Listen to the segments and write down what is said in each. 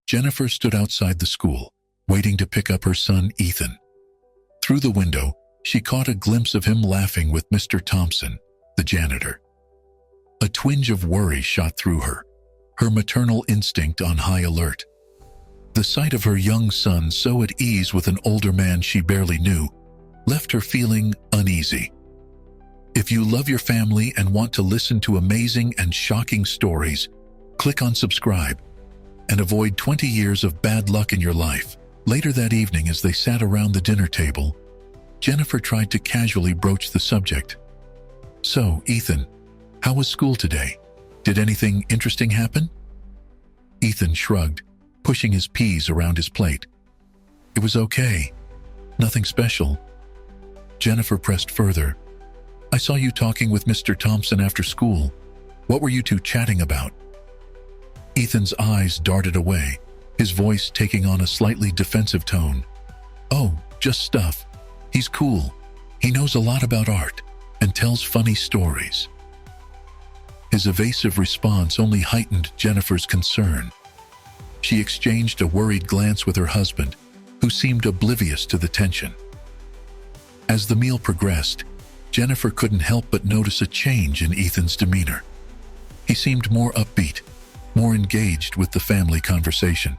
Jennifer stood outside the school, waiting to pick up her son, Ethan. Through the window, she caught a glimpse of him laughing with Mr. Thompson, the janitor. A twinge of worry shot through her, her maternal instinct on high alert. The sight of her young son so at ease with an older man she barely knew left her feeling uneasy. If you love your family and want to listen to amazing and shocking stories, click on subscribe and avoid 20 years of bad luck in your life. Later that evening, as they sat around the dinner table, Jennifer tried to casually broach the subject. "So, Ethan, how was school today? Did anything interesting happen?" Ethan shrugged, pushing his peas around his plate. "It was okay. Nothing special." Jennifer pressed further. "I saw you talking with Mr. Thompson after school. What were you two chatting about?" Ethan's eyes darted away, his voice taking on a slightly defensive tone. "Oh, just stuff. He's cool. He knows a lot about art and tells funny stories." His evasive response only heightened Jennifer's concern. She exchanged a worried glance with her husband, who seemed oblivious to the tension. As the meal progressed, Jennifer couldn't help but notice a change in Ethan's demeanor. He seemed more upbeat, more engaged with the family conversation.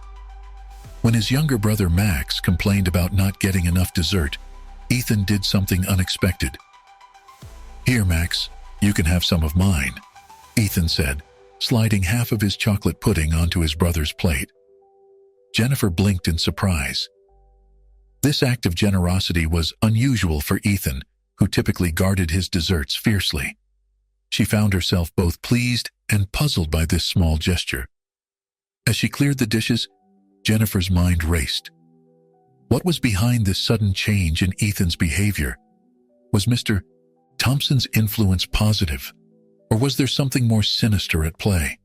When his younger brother Max complained about not getting enough dessert, Ethan did something unexpected. "Here, Max, you can have some of mine," Ethan said, sliding half of his chocolate pudding onto his brother's plate. Jennifer blinked in surprise. This act of generosity was unusual for Ethan, who typically guarded his desserts fiercely. She found herself both pleased and puzzled by this small gesture. As she cleared the dishes, Jennifer's mind raced. What was behind this sudden change in Ethan's behavior? Was Mr. Thompson's influence positive, or was there something more sinister at play?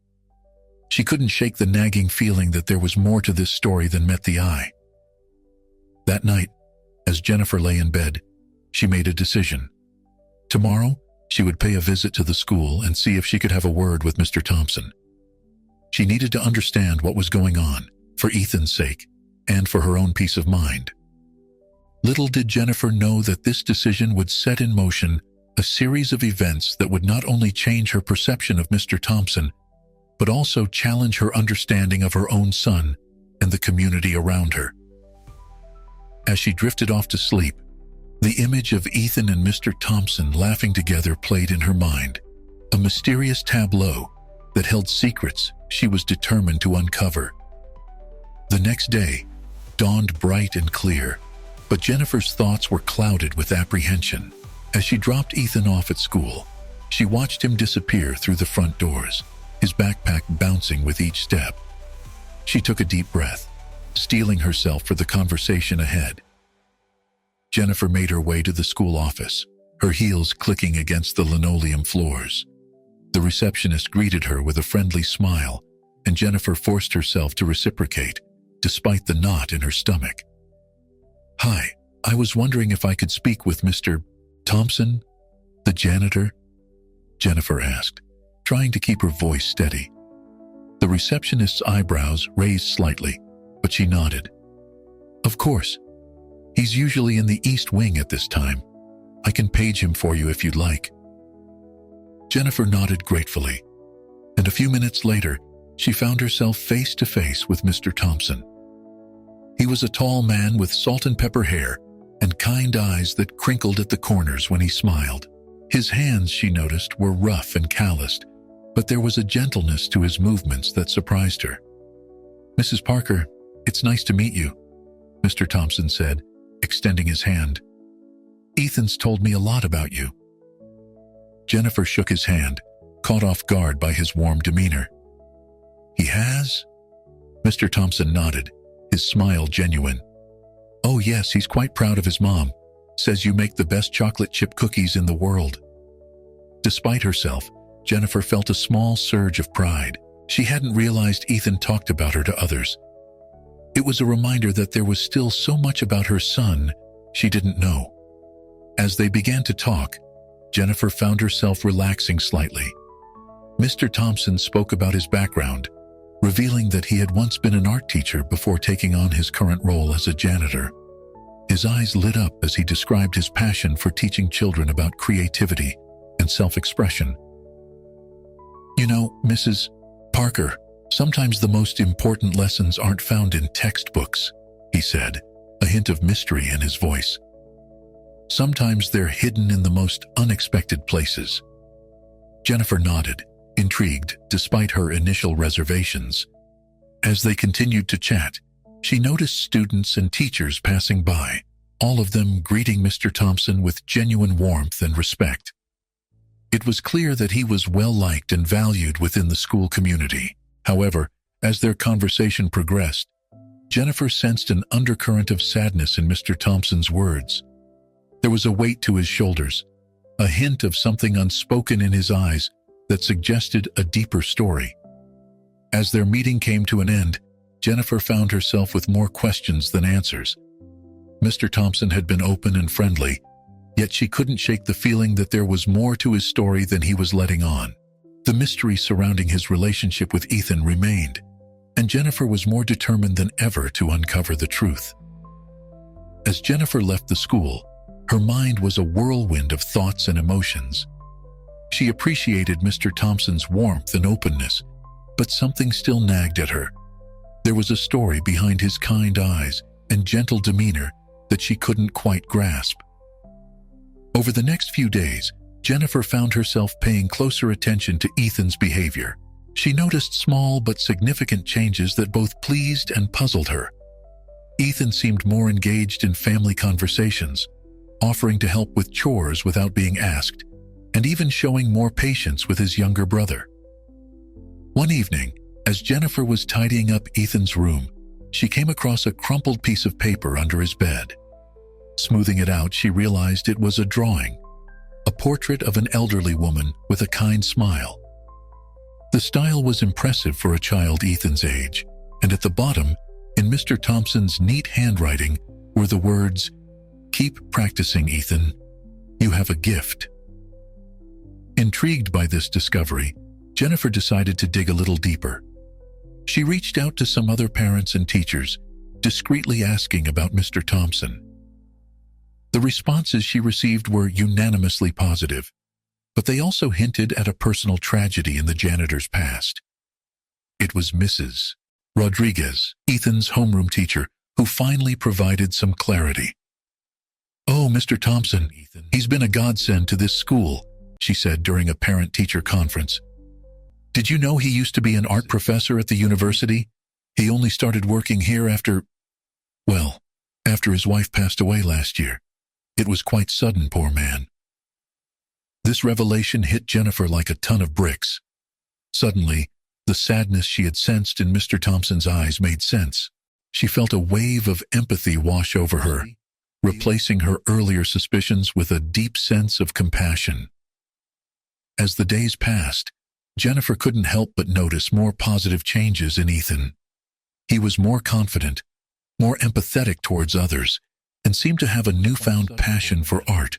She couldn't shake the nagging feeling that there was more to this story than met the eye. That night, as Jennifer lay in bed, she made a decision. Tomorrow, she would pay a visit to the school and see if she could have a word with Mr. Thompson. She needed to understand what was going on, for Ethan's sake, and for her own peace of mind. Little did Jennifer know that this decision would set in motion a series of events that would not only change her perception of Mr. Thompson, but also challenge her understanding of her own son and the community around her. As she drifted off to sleep, the image of Ethan and Mr. Thompson laughing together played in her mind, a mysterious tableau that held secrets she was determined to uncover. The next day dawned bright and clear, but Jennifer's thoughts were clouded with apprehension. As she dropped Ethan off at school, she watched him disappear through the front doors, his backpack bouncing with each step. She took a deep breath, steeling herself for the conversation ahead. Jennifer made her way to the school office, her heels clicking against the linoleum floors. The receptionist greeted her with a friendly smile, and Jennifer forced herself to reciprocate, despite the knot in her stomach. "Hi, I was wondering if I could speak with Mr. Thompson, the janitor?" Jennifer asked, trying to keep her voice steady. The receptionist's eyebrows raised slightly, but she nodded. "Of course. He's usually in the East Wing at this time. I can page him for you if you'd like." Jennifer nodded gratefully, and a few minutes later, she found herself face to face with Mr. Thompson. He was a tall man with salt and pepper hair and kind eyes that crinkled at the corners when he smiled. His hands, she noticed, were rough and calloused, but there was a gentleness to his movements that surprised her. "Mrs. Parker, it's nice to meet you," Mr. Thompson said, extending his hand. "Ethan's told me a lot about you." Jennifer shook his hand, caught off guard by his warm demeanor. "He has?" Mr. Thompson nodded, his smile genuine. "Oh yes, he's quite proud of his mom. Says you make the best chocolate chip cookies in the world." Despite herself, Jennifer felt a small surge of pride. She hadn't realized Ethan talked about her to others. It was a reminder that there was still so much about her son she didn't know. As they began to talk, Jennifer found herself relaxing slightly. Mr. Thompson spoke about his background, revealing that he had once been an art teacher before taking on his current role as a janitor. His eyes lit up as he described his passion for teaching children about creativity and self-expression. "You know, Mrs. Parker, sometimes the most important lessons aren't found in textbooks," he said, a hint of mystery in his voice. "Sometimes they're hidden in the most unexpected places." Jennifer nodded, intrigued despite her initial reservations. As they continued to chat, she noticed students and teachers passing by, all of them greeting Mr. Thompson with genuine warmth and respect. It was clear that he was well-liked and valued within the school community. However, as their conversation progressed, Jennifer sensed an undercurrent of sadness in Mr. Thompson's words. There was a weight to his shoulders, a hint of something unspoken in his eyes that suggested a deeper story. As their meeting came to an end, Jennifer found herself with more questions than answers. Mr. Thompson had been open and friendly, yet she couldn't shake the feeling that there was more to his story than he was letting on. The mystery surrounding his relationship with Ethan remained, and Jennifer was more determined than ever to uncover the truth. As Jennifer left the school, her mind was a whirlwind of thoughts and emotions. She appreciated Mr. Thompson's warmth and openness, but something still nagged at her. There was a story behind his kind eyes and gentle demeanor that she couldn't quite grasp. Over the next few days, Jennifer found herself paying closer attention to Ethan's behavior. She noticed small but significant changes that both pleased and puzzled her. Ethan seemed more engaged in family conversations, offering to help with chores without being asked, and even showing more patience with his younger brother. One evening, as Jennifer was tidying up Ethan's room, she came across a crumpled piece of paper under his bed. Smoothing it out, she realized it was a drawing, a portrait of an elderly woman with a kind smile. The style was impressive for a child Ethan's age, and at the bottom, in Mr. Thompson's neat handwriting, were the words, "Keep practicing, Ethan. You have a gift." Intrigued by this discovery, Jennifer decided to dig a little deeper. She reached out to some other parents and teachers, discreetly asking about Mr. Thompson. The responses she received were unanimously positive, but they also hinted at a personal tragedy in the janitor's past. It was Mrs. Rodriguez, Ethan's homeroom teacher, who finally provided some clarity. "Oh, Mr. Thompson, he's been a godsend to this school," she said during a parent-teacher conference. "Did you know he used to be an art professor at the university? He only started working here after his wife passed away last year. It was quite sudden, poor man." This revelation hit Jennifer like a ton of bricks. Suddenly, the sadness she had sensed in Mr. Thompson's eyes made sense. She felt a wave of empathy wash over her, replacing her earlier suspicions with a deep sense of compassion. As the days passed, Jennifer couldn't help but notice more positive changes in Ethan. He was more confident, more empathetic towards others, and seemed to have a newfound passion for art.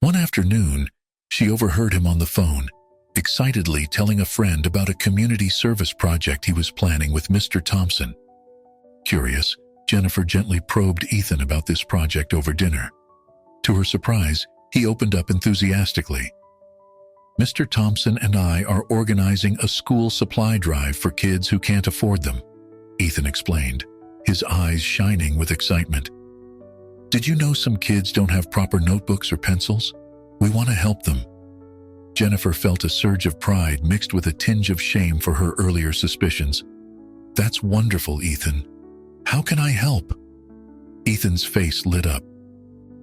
One afternoon, she overheard him on the phone, excitedly telling a friend about a community service project he was planning with Mr. Thompson. Curious, Jennifer gently probed Ethan about this project over dinner. To her surprise, he opened up enthusiastically. "Mr. Thompson and I are organizing a school supply drive for kids who can't afford them," Ethan explained, his eyes shining with excitement. "Did you know some kids don't have proper notebooks or pencils? We want to help them." Jennifer felt a surge of pride mixed with a tinge of shame for her earlier suspicions. "That's wonderful, Ethan. How can I help?" Ethan's face lit up.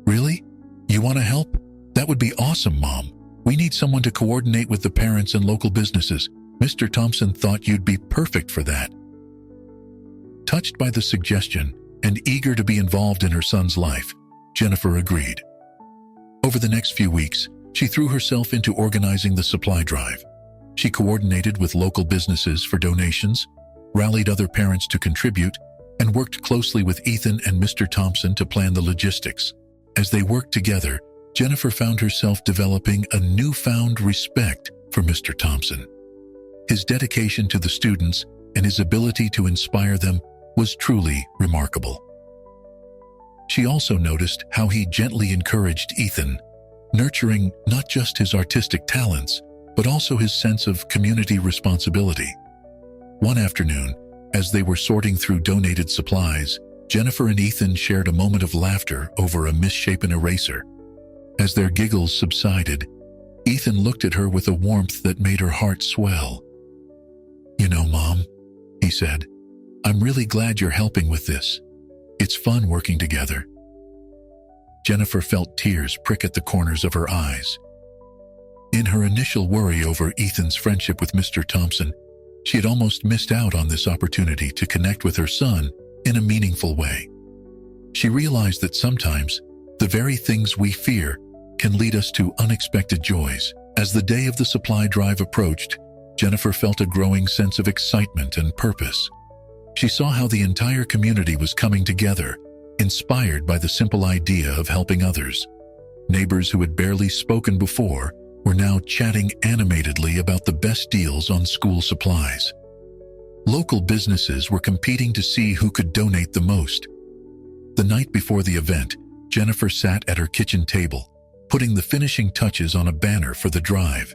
"Really? You want to help? That would be awesome, Mom. We need someone to coordinate with the parents and local businesses. Mr. Thompson thought you'd be perfect for that." Touched by the suggestion and eager to be involved in her son's life, Jennifer agreed. Over the next few weeks, she threw herself into organizing the supply drive. She coordinated with local businesses for donations, rallied other parents to contribute, and worked closely with Ethan and Mr. Thompson to plan the logistics. As they worked together, Jennifer found herself developing a newfound respect for Mr. Thompson. His dedication to the students and his ability to inspire them was truly remarkable. She also noticed how he gently encouraged Ethan, nurturing not just his artistic talents, but also his sense of community responsibility. One afternoon, as they were sorting through donated supplies, Jennifer and Ethan shared a moment of laughter over a misshapen eraser. As their giggles subsided, Ethan looked at her with a warmth that made her heart swell. "You know, Mom," he said, "I'm really glad you're helping with this. It's fun working together." Jennifer felt tears prick at the corners of her eyes. In her initial worry over Ethan's friendship with Mr. Thompson, she had almost missed out on this opportunity to connect with her son in a meaningful way. She realized that sometimes the very things we fear can lead us to unexpected joys. As the day of the supply drive approached, Jennifer felt a growing sense of excitement and purpose. She saw how the entire community was coming together, inspired by the simple idea of helping others. Neighbors who had barely spoken before were now chatting animatedly about the best deals on school supplies. Local businesses were competing to see who could donate the most. The night before the event, Jennifer sat at her kitchen table, putting the finishing touches on a banner for the drive.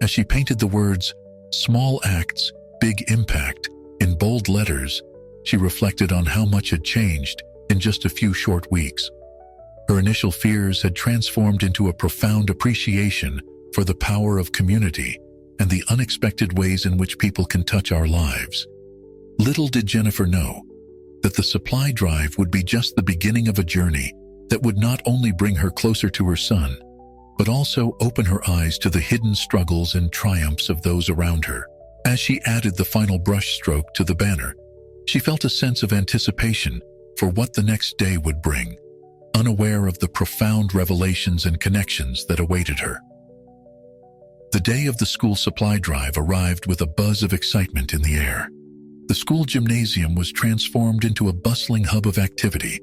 As she painted the words, "Small Acts, Big Impact," in bold letters, she reflected on how much had changed in just a few short weeks. Her initial fears had transformed into a profound appreciation for the power of community and the unexpected ways in which people can touch our lives. Little did Jennifer know that the supply drive would be just the beginning of a journey that would not only bring her closer to her son, but also open her eyes to the hidden struggles and triumphs of those around her. As she added the final brushstroke to the banner, she felt a sense of anticipation for what the next day would bring, unaware of the profound revelations and connections that awaited her. The day of the school supply drive arrived with a buzz of excitement in the air. The school gymnasium was transformed into a bustling hub of activity,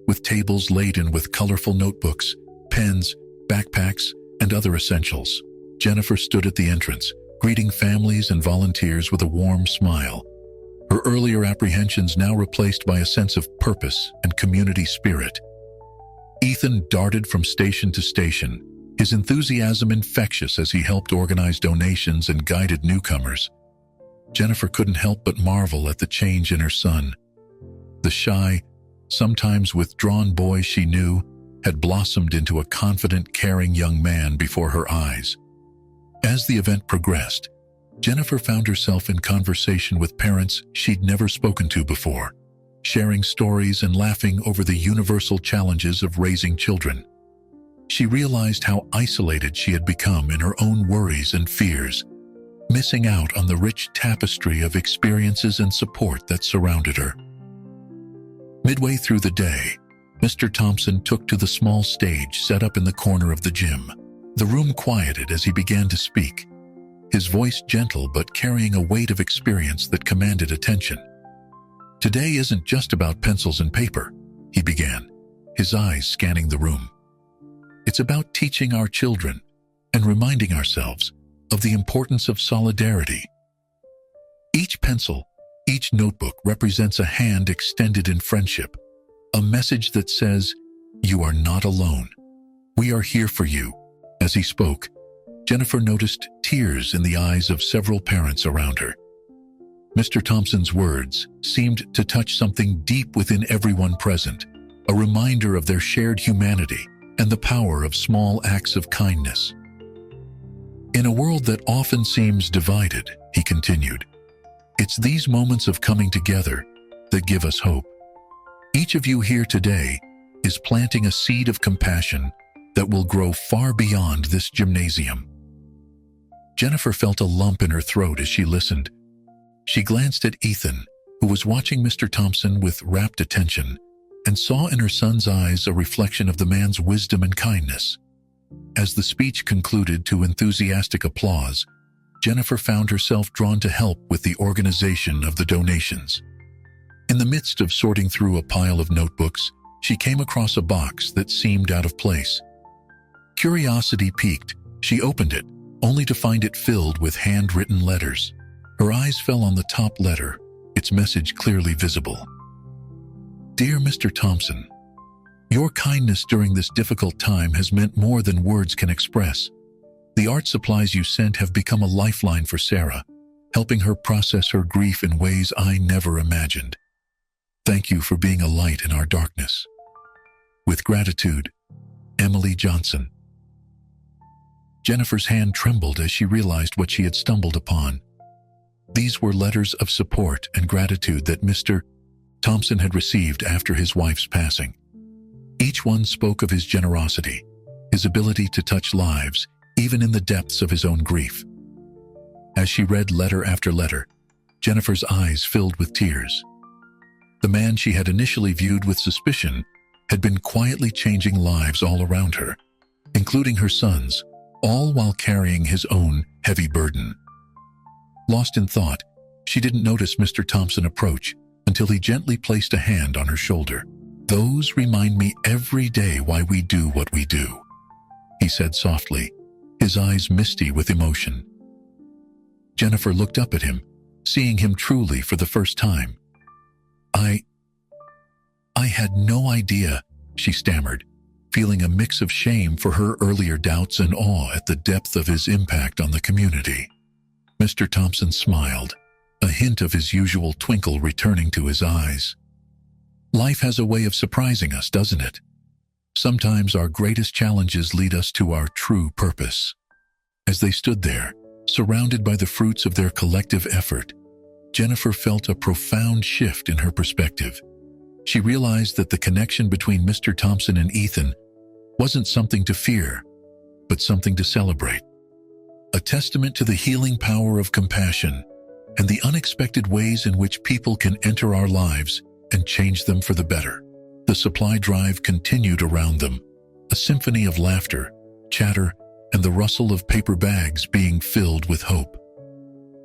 with tables laden with colorful notebooks, pens, backpacks, and other essentials. Jennifer stood at the entrance, greeting families and volunteers with a warm smile, her earlier apprehensions now replaced by a sense of purpose and community spirit. Ethan darted from station to station, his enthusiasm infectious as he helped organize donations and guided newcomers. Jennifer couldn't help but marvel at the change in her son. The shy, sometimes withdrawn boy she knew had blossomed into a confident, caring young man before her eyes. As the event progressed, Jennifer found herself in conversation with parents she'd never spoken to before, sharing stories and laughing over the universal challenges of raising children. She realized how isolated she had become in her own worries and fears, missing out on the rich tapestry of experiences and support that surrounded her. Midway through the day, Mr. Thompson took to the small stage set up in the corner of the gym. The room quieted as he began to speak, his voice gentle but carrying a weight of experience that commanded attention. "Today isn't just about pencils and paper," he began, his eyes scanning the room. "It's about teaching our children and reminding ourselves of the importance of solidarity. Each pencil, each notebook represents a hand extended in friendship, a message that says, 'You are not alone. We are here for you.'" As he spoke, Jennifer noticed tears in the eyes of several parents around her. Mr. Thompson's words seemed to touch something deep within everyone present, a reminder of their shared humanity and the power of small acts of kindness. "In a world that often seems divided," he continued, "it's these moments of coming together that give us hope. Each of you here today is planting a seed of compassion that will grow far beyond this gymnasium." Jennifer felt a lump in her throat as she listened. She glanced at Ethan, who was watching Mr. Thompson with rapt attention, and saw in her son's eyes a reflection of the man's wisdom and kindness. As the speech concluded to enthusiastic applause, Jennifer found herself drawn to help with the organization of the donations. In the midst of sorting through a pile of notebooks, she came across a box that seemed out of place. Curiosity piqued, she opened it, only to find it filled with handwritten letters. Her eyes fell on the top letter, its message clearly visible. Dear Mr. Thompson, your kindness during this difficult time has meant more than words can express. The art supplies you sent have become a lifeline for Sarah, helping her process her grief in ways I never imagined. Thank you for being a light in our darkness. With gratitude, Emily Johnson. Jennifer's hand trembled as she realized what she had stumbled upon. These were letters of support and gratitude that Mr. Thompson had received after his wife's passing. Each one spoke of his generosity, his ability to touch lives, even in the depths of his own grief. As she read letter after letter, Jennifer's eyes filled with tears. The man she had initially viewed with suspicion had been quietly changing lives all around her, including her sons, all while carrying his own heavy burden. Lost in thought, she didn't notice Mr. Thompson approach until he gently placed a hand on her shoulder. Those remind me every day why we do what we do, he said softly, his eyes misty with emotion. Jennifer looked up at him, seeing him truly for the first time. I had no idea, she stammered, feeling a mix of shame for her earlier doubts and awe at the depth of his impact on the community. Mr. Thompson smiled, a hint of his usual twinkle returning to his eyes. Life has a way of surprising us, doesn't it? Sometimes our greatest challenges lead us to our true purpose. As they stood there, surrounded by the fruits of their collective effort, Jennifer felt a profound shift in her perspective. She realized that the connection between Mr. Thompson and Ethan wasn't something to fear, but something to celebrate. A testament to the healing power of compassion and the unexpected ways in which people can enter our lives and change them for the better. The supply drive continued around them, a symphony of laughter, chatter, and the rustle of paper bags being filled with hope.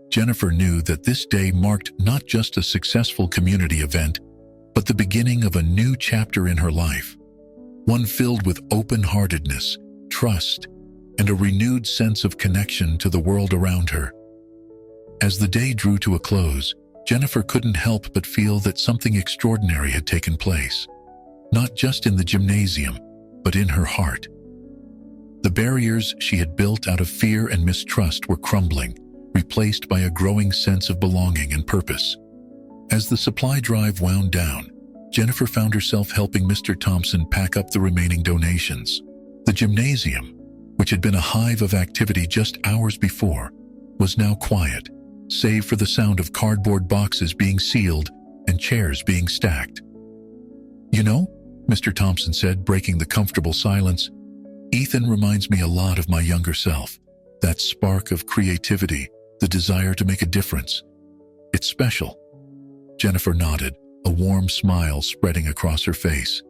Jennifer knew that this day marked not just a successful community event, but the beginning of a new chapter in her life, one filled with open-heartedness, trust, and a renewed sense of connection to the world around her. As the day drew to a close, Jennifer couldn't help but feel that something extraordinary had taken place, not just in the gymnasium, but in her heart. The barriers she had built out of fear and mistrust were crumbling, replaced by a growing sense of belonging and purpose. As the supply drive wound down, Jennifer found herself helping Mr. Thompson pack up the remaining donations. The gymnasium, which had been a hive of activity just hours before, was now quiet, save for the sound of cardboard boxes being sealed and chairs being stacked. You know, Mr. Thompson said, breaking the comfortable silence, Ethan reminds me a lot of my younger self. That spark of creativity, the desire to make a difference. It's special. Jennifer nodded, a warm smile spreading across her face.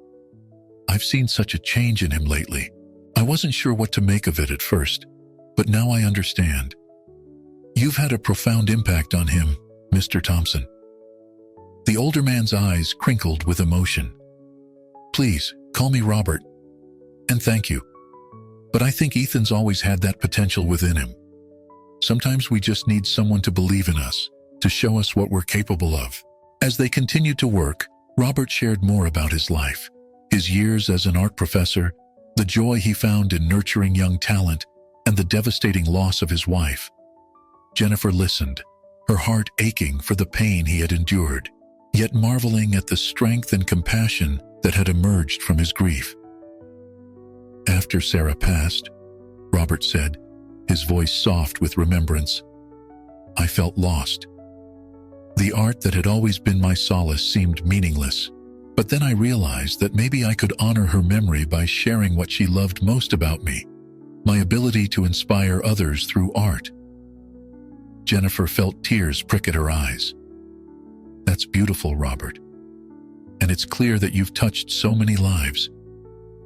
I've seen such a change in him lately. I wasn't sure what to make of it at first, but now I understand. You've had a profound impact on him, Mr. Thompson. The older man's eyes crinkled with emotion. Please, call me Robert. And thank you. But I think Ethan's always had that potential within him. Sometimes we just need someone to believe in us, to show us what we're capable of. As they continued to work, Robert shared more about his life, his years as an art professor, the joy he found in nurturing young talent, and the devastating loss of his wife. Jennifer listened, her heart aching for the pain he had endured, yet marveling at the strength and compassion that had emerged from his grief. After Sarah passed, Robert said, his voice soft with remembrance, I felt lost. The art that had always been my solace seemed meaningless, but then I realized that maybe I could honor her memory by sharing what she loved most about me, my ability to inspire others through art. Jennifer felt tears prick at her eyes. That's beautiful, Robert. And it's clear that you've touched so many lives,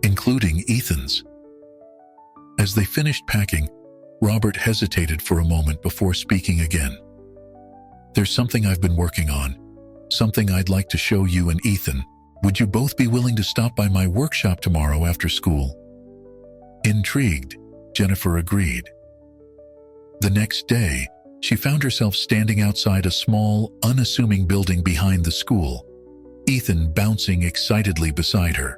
including Ethan's. As they finished packing, Robert hesitated for a moment before speaking again. There's something I've been working on, something I'd like to show you and Ethan. Would you both be willing to stop by my workshop tomorrow after school? Intrigued, Jennifer agreed. The next day, she found herself standing outside a small, unassuming building behind the school, Ethan bouncing excitedly beside her.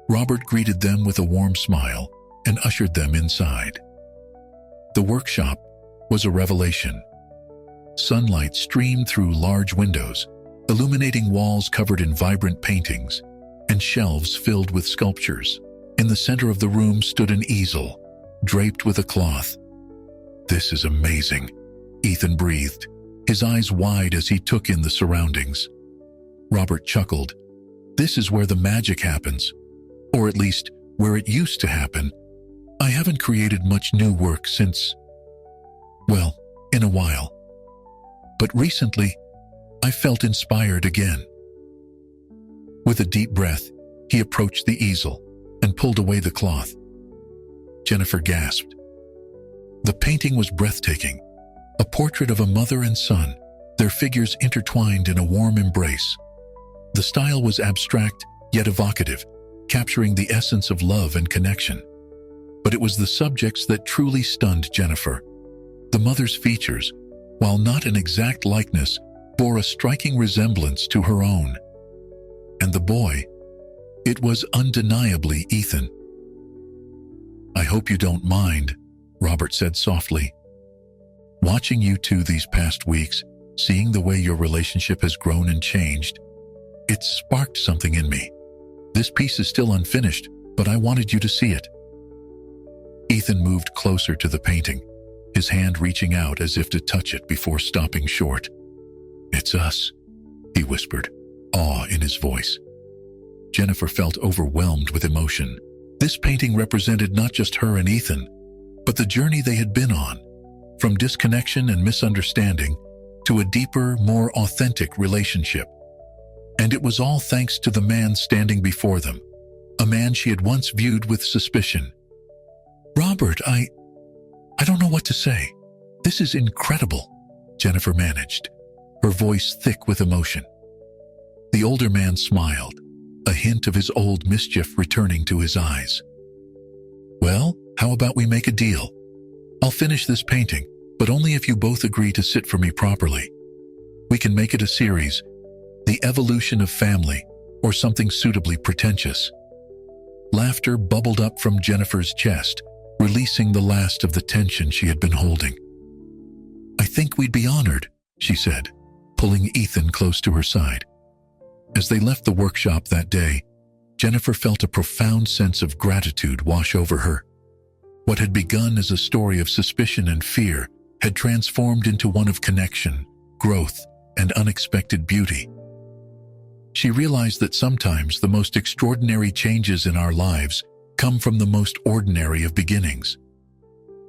Robert greeted them with a warm smile and ushered them inside. The workshop was a revelation. Sunlight streamed through large windows, illuminating walls covered in vibrant paintings and shelves filled with sculptures. In the center of the room stood an easel, draped with a cloth. "This is amazing," Ethan breathed, his eyes wide as he took in the surroundings. Robert chuckled. "This is where the magic happens, or at least where it used to happen. I haven't created much new work since, well, in a while. But recently, I felt inspired again." With a deep breath, he approached the easel and pulled away the cloth. Jennifer gasped. The painting was breathtaking, a portrait of a mother and son, their figures intertwined in a warm embrace. The style was abstract yet evocative, capturing the essence of love and connection. But it was the subjects that truly stunned Jennifer. The mother's features, while not an exact likeness, bore a striking resemblance to her own. And the boy, it was undeniably Ethan. "I hope you don't mind," Robert said softly. "Watching you two these past weeks, seeing the way your relationship has grown and changed, it sparked something in me. This piece is still unfinished, but I wanted you to see it." Ethan moved closer to the painting, his hand reaching out as if to touch it before stopping short. "It's us," he whispered, awe in his voice. Jennifer felt overwhelmed with emotion. This painting represented not just her and Ethan, but the journey they had been on, from disconnection and misunderstanding to a deeper, more authentic relationship. And it was all thanks to the man standing before them, a man she had once viewed with suspicion. "Robert, I don't know what to say. This is incredible," Jennifer managed, her voice thick with emotion. The older man smiled, a hint of his old mischief returning to his eyes. "Well, how about we make a deal? I'll finish this painting, but only if you both agree to sit for me properly. We can make it a series, The Evolution of Family, or something suitably pretentious." Laughter bubbled up from Jennifer's chest, releasing the last of the tension she had been holding. "I think we'd be honored," she said, pulling Ethan close to her side. As they left the workshop that day, Jennifer felt a profound sense of gratitude wash over her. What had begun as a story of suspicion and fear had transformed into one of connection, growth, and unexpected beauty. She realized that sometimes the most extraordinary changes in our lives come from the most ordinary of beginnings.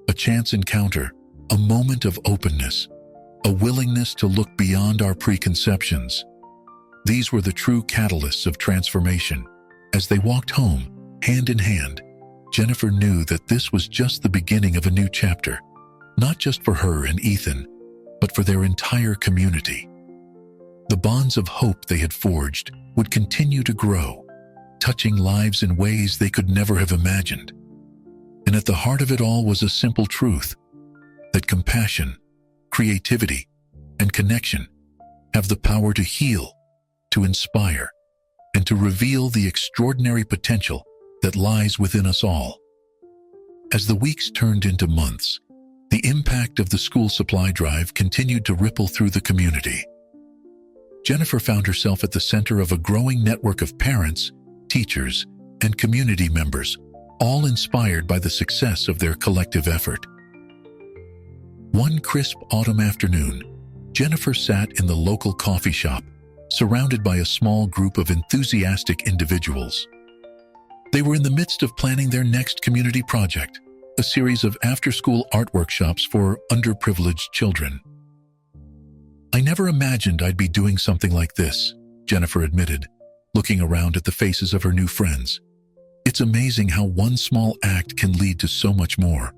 A chance encounter, a moment of openness, a willingness to look beyond our preconceptions. These were the true catalysts of transformation. As they walked home, hand in hand, Jennifer knew that this was just the beginning of a new chapter, not just for her and Ethan, but for their entire community. The bonds of hope they had forged would continue to grow, touching lives in ways they could never have imagined. And at the heart of it all was a simple truth, that compassion, creativity, and connection have the power to heal, to inspire, and to reveal the extraordinary potential that lies within us all. As the weeks turned into months, the impact of the school supply drive continued to ripple through the community. Jennifer found herself at the center of a growing network of parents, teachers, and community members, all inspired by the success of their collective effort. One crisp autumn afternoon, Jennifer sat in the local coffee shop, surrounded by a small group of enthusiastic individuals. They were in the midst of planning their next community project, a series of after-school art workshops for underprivileged children. "I never imagined I'd be doing something like this," Jennifer admitted, looking around at the faces of her new friends. "It's amazing how one small act can lead to so much more."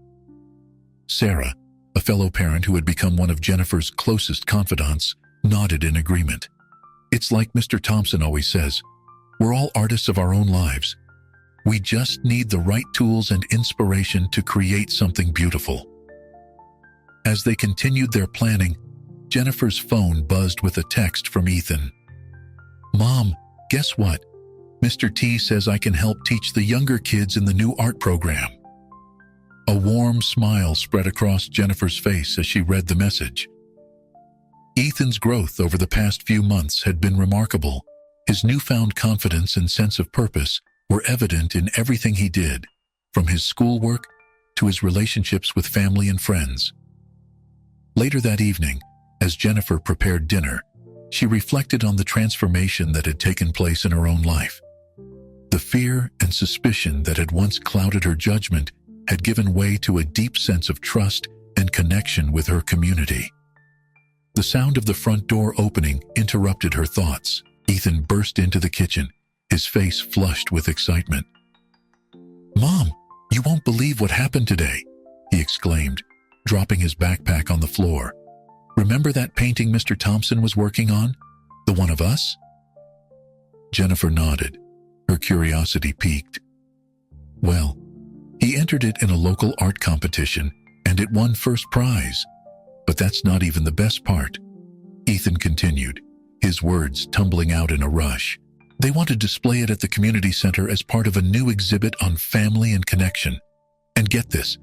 Sarah, a fellow parent who had become one of Jennifer's closest confidants, nodded in agreement. "It's like Mr. Thompson always says, we're all artists of our own lives. We just need the right tools and inspiration to create something beautiful." As they continued their planning, Jennifer's phone buzzed with a text from Ethan. "Mom, guess what? Mr. T says I can help teach the younger kids in the new art program." A warm smile spread across Jennifer's face as she read the message. Ethan's growth over the past few months had been remarkable. His newfound confidence and sense of purpose were evident in everything he did, from his schoolwork to his relationships with family and friends. Later that evening, as Jennifer prepared dinner, she reflected on the transformation that had taken place in her own life. The fear and suspicion that had once clouded her judgment had given way to a deep sense of trust and connection with her community. The sound of the front door opening interrupted her thoughts. Ethan burst into the kitchen, his face flushed with excitement. "Mom, you won't believe what happened today," he exclaimed, dropping his backpack on the floor. "Remember that painting Mr. Thompson was working on? The one of us?" Jennifer nodded, her curiosity piqued. "Well, he entered it in a local art competition, and it won first prize. But that's not even the best part," Ethan continued, his words tumbling out in a rush. "They want to display it at the community center as part of a new exhibit on family and connection. And get this,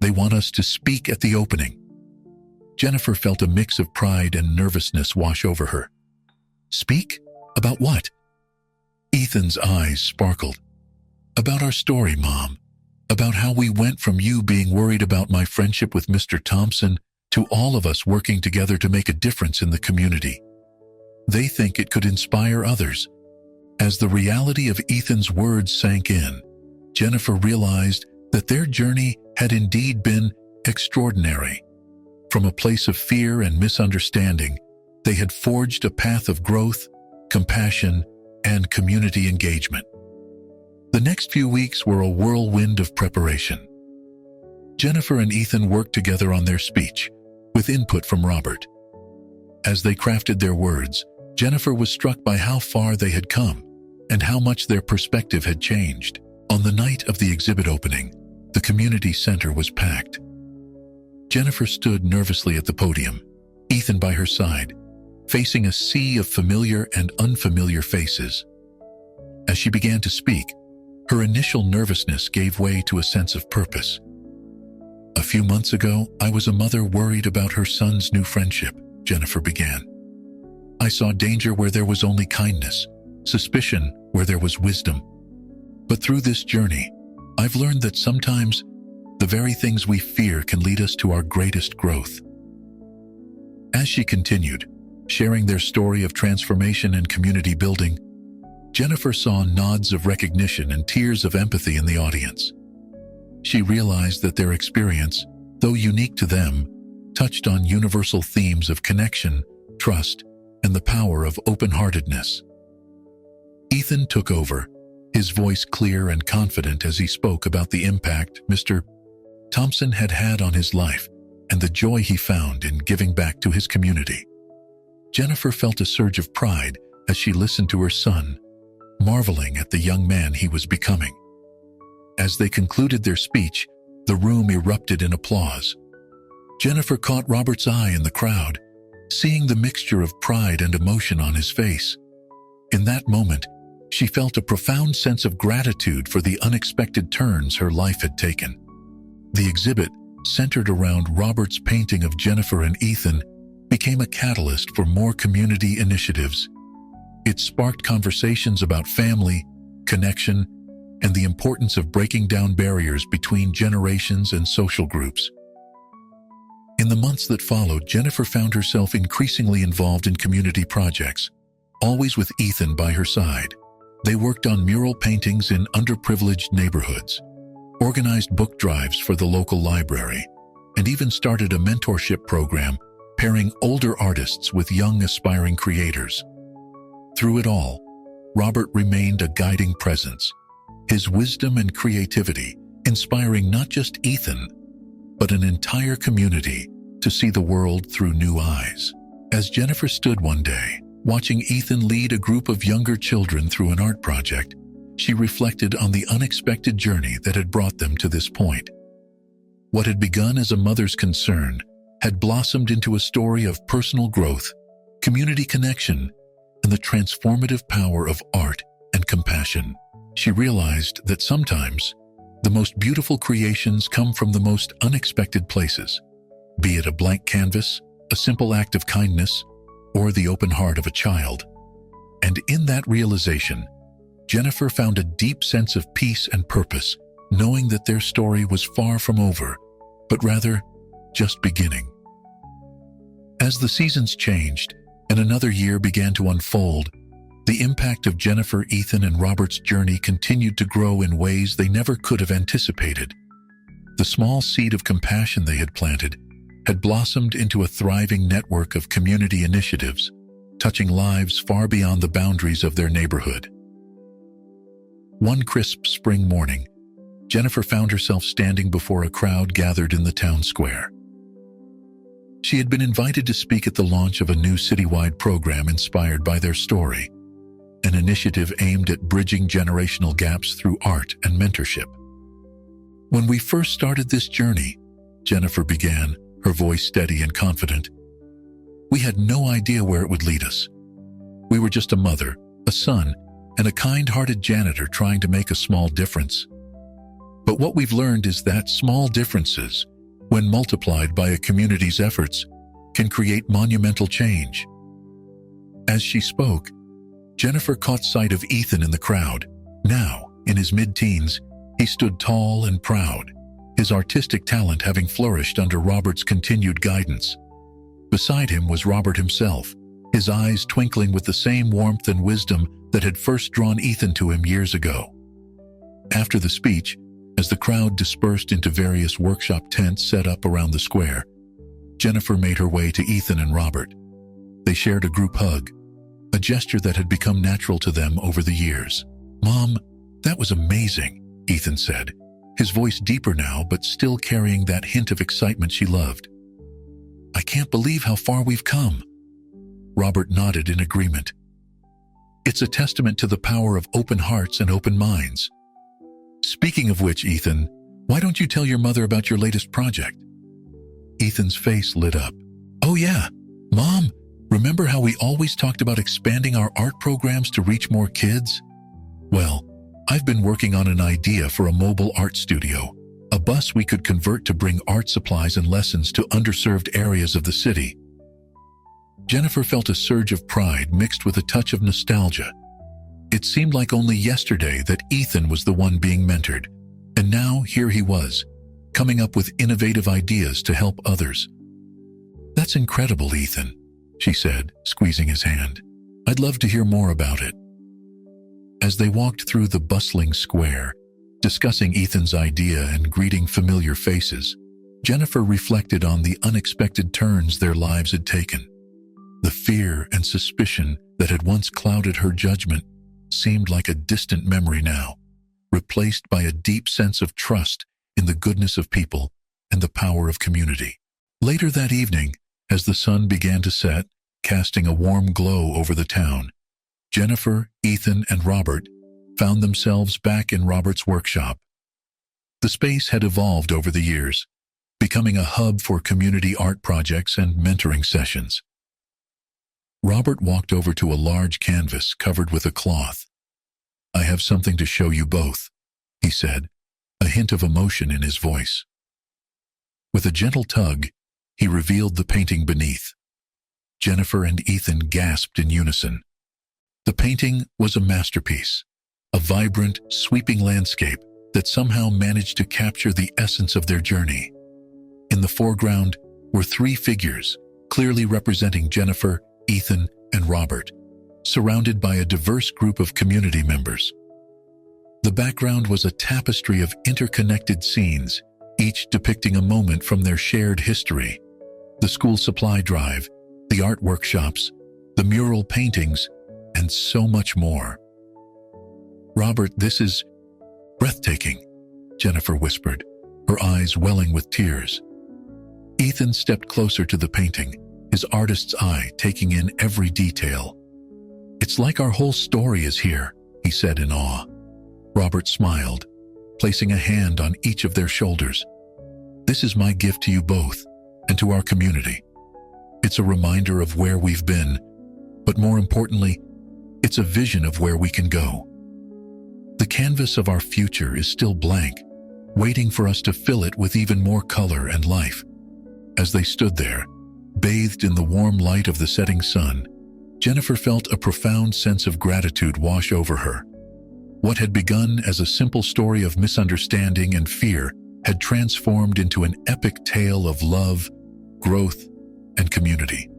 they want us to speak at the opening." Jennifer felt a mix of pride and nervousness wash over her. "Speak? About what?" Ethan's eyes sparkled. "About our story, Mom. About how we went from you being worried about my friendship with Mr. Thompson to all of us working together to make a difference in the community. They think it could inspire others." As the reality of Ethan's words sank in, Jennifer realized that their journey had indeed been extraordinary. From a place of fear and misunderstanding, they had forged a path of growth, compassion, and community engagement. The next few weeks were a whirlwind of preparation. Jennifer and Ethan worked together on their speech, with input from Robert. As they crafted their words, Jennifer was struck by how far they had come and how much their perspective had changed. On the night of the exhibit opening, the community center was packed. Jennifer stood nervously at the podium, Ethan by her side, facing a sea of familiar and unfamiliar faces. As she began to speak, her initial nervousness gave way to a sense of purpose. "A few months ago, I was a mother worried about her son's new friendship," Jennifer began. "I saw danger where there was only kindness, suspicion where there was wisdom. But through this journey, I've learned that sometimes the very things we fear can lead us to our greatest growth." As she continued, sharing their story of transformation and community building, Jennifer saw nods of recognition and tears of empathy in the audience. She realized that their experience, though unique to them, touched on universal themes of connection, trust, and the power of open-heartedness. Ethan took over, his voice clear and confident as he spoke about the impact Mr. Thompson had had on his life and the joy he found in giving back to his community. Jennifer felt a surge of pride as she listened to her son, marveling at the young man he was becoming. As they concluded their speech, the room erupted in applause. Jennifer caught Robert's eye in the crowd, seeing the mixture of pride and emotion on his face. In that moment, she felt a profound sense of gratitude for the unexpected turns her life had taken. The exhibit, centered around Robert's painting of Jennifer and Ethan, became a catalyst for more community initiatives. It sparked conversations about family, connection, and the importance of breaking down barriers between generations and social groups. In the months that followed, Jennifer found herself increasingly involved in community projects, always with Ethan by her side. They worked on mural paintings in underprivileged neighborhoods, organized book drives for the local library, and even started a mentorship program pairing older artists with young aspiring creators. Through it all, Robert remained a guiding presence, his wisdom and creativity inspiring not just Ethan, but an entire community to see the world through new eyes. As Jennifer stood one day, watching Ethan lead a group of younger children through an art project, she reflected on the unexpected journey that had brought them to this point. What had begun as a mother's concern had blossomed into a story of personal growth, community connection, and the transformative power of art and compassion. She realized that sometimes the most beautiful creations come from the most unexpected places, be it a blank canvas, a simple act of kindness, or the open heart of a child. And in that realization, Jennifer found a deep sense of peace and purpose, knowing that their story was far from over, but rather just beginning. As the seasons changed and another year began to unfold, the impact of Jennifer, Ethan, and Robert's journey continued to grow in ways they never could have anticipated. The small seed of compassion they had planted had blossomed into a thriving network of community initiatives, touching lives far beyond the boundaries of their neighborhood. One crisp spring morning, Jennifer found herself standing before a crowd gathered in the town square. She had been invited to speak at the launch of a new citywide program inspired by their story, an initiative aimed at bridging generational gaps through art and mentorship. "When we first started this journey," Jennifer began, her voice steady and confident, "we had no idea where it would lead us. We were just a mother, a son, and a kind-hearted janitor trying to make a small difference. But what we've learned is that small differences, when multiplied by a community's efforts, can create monumental change." As she spoke, Jennifer caught sight of Ethan in the crowd. Now, in his mid-teens, he stood tall and proud, his artistic talent having flourished under Robert's continued guidance. Beside him was Robert himself, his eyes twinkling with the same warmth and wisdom that had first drawn Ethan to him years ago. After the speech, as the crowd dispersed into various workshop tents set up around the square, Jennifer made her way to Ethan and Robert. They shared a group hug, a gesture that had become natural to them over the years. "Mom, that was amazing," Ethan said, his voice deeper now but still carrying that hint of excitement she loved. "I can't believe how far we've come." Robert nodded in agreement. "It's a testament to the power of open hearts and open minds. Speaking of which, Ethan, why don't you tell your mother about your latest project?" Ethan's face lit up. "Oh yeah, Mom, remember how we always talked about expanding our art programs to reach more kids? Well, I've been working on an idea for a mobile art studio, a bus we could convert to bring art supplies and lessons to underserved areas of the city." Jennifer felt a surge of pride mixed with a touch of nostalgia. It seemed like only yesterday that Ethan was the one being mentored, and now here he was, coming up with innovative ideas to help others. "That's incredible, Ethan," she said, squeezing his hand. "I'd love to hear more about it." As they walked through the bustling square, discussing Ethan's idea and greeting familiar faces, Jennifer reflected on the unexpected turns their lives had taken. The fear and suspicion that had once clouded her judgment seemed like a distant memory now, replaced by a deep sense of trust in the goodness of people and the power of community. Later that evening, as the sun began to set, casting a warm glow over the town, Jennifer, Ethan, and Robert found themselves back in Robert's workshop. The space had evolved over the years, becoming a hub for community art projects and mentoring sessions. Robert walked over to a large canvas covered with a cloth. "I have something to show you both," he said, a hint of emotion in his voice. With a gentle tug, he revealed the painting beneath. Jennifer and Ethan gasped in unison. The painting was a masterpiece, a vibrant, sweeping landscape that somehow managed to capture the essence of their journey. In the foreground were three figures, clearly representing Jennifer, Ethan, and Robert, surrounded by a diverse group of community members. The background was a tapestry of interconnected scenes, each depicting a moment from their shared history: the school supply drive, the art workshops, the mural paintings, and so much more. "Robert, this is breathtaking," Jennifer whispered, her eyes welling with tears. Ethan stepped closer to the painting, his artist's eye taking in every detail. "It's like our whole story is here," he said in awe. Robert smiled, placing a hand on each of their shoulders. "This is my gift to you both, and to our community. It's a reminder of where we've been, but more importantly, it's a vision of where we can go. The canvas of our future is still blank, waiting for us to fill it with even more color and life. As they stood there, bathed in the warm light of the setting sun, Jennifer felt a profound sense of gratitude wash over her. What had begun as a simple story of misunderstanding and fear had transformed into an epic tale of love, growth, and community.